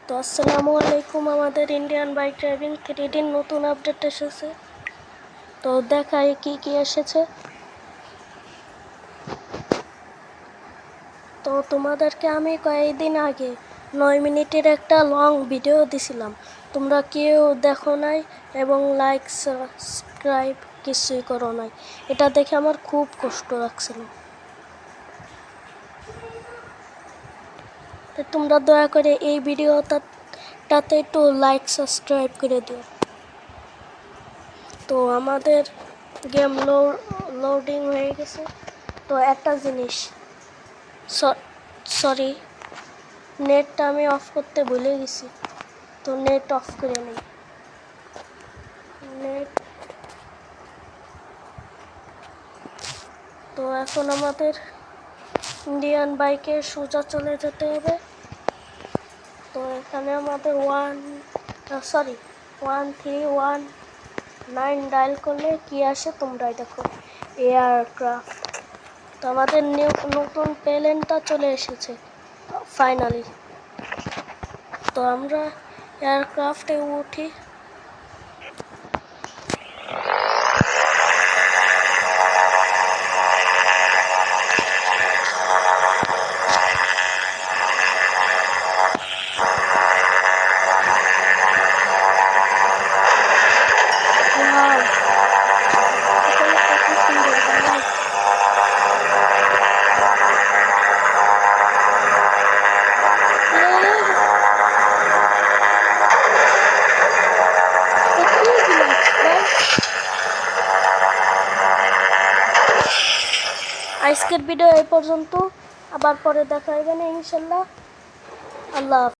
তো আসসালামু আলাইকুম। আমাদের ইন্ডিয়ান বাইক ড্রাইভিং 3D নতুন আপডেট এসেছে। তো দেখাই কি কি এসেছে। তো তোমাদেরকে আমি কয়েকদিন আগে 9 মিনিটের একটা লং ভিডিও দিছিলাম, তোমরা কেউ দেখো নাই এবং লাইক সাবস্ক্রাইব কিছুই করো নাই। এটা দেখে আমার খুব কষ্ট লাগছিল। তো তোমরা দয়া করে এই ভিডিওটাতে একটু লাইক সাবস্ক্রাইব করে দিও। তো আমাদের গেম লোডিং হয়ে গেছে। তো একটা জিনিস, সরি, নেটটা আমি অফ করতে ভুলে গেছি। তো নেট অফ করে নিই। তো এখন আমাদের ইন্ডিয়ান বাইকে সোজা চলে যেতে হবে। তো এখানে আমাদের 1319 ডায়াল করলে কি আসে তোমরাই দেখো, এয়ারক্রাফট। তো আমাদের নতুন প্লেনটা চলে এসেছে ফাইনালি। তো আমরা এয়ারক্রাফটে উঠি। আজকের ভিডিও এই পর্যন্ত, আবার পরে দেখা হবে না ইনশাল্লাহ। আল্লাহ।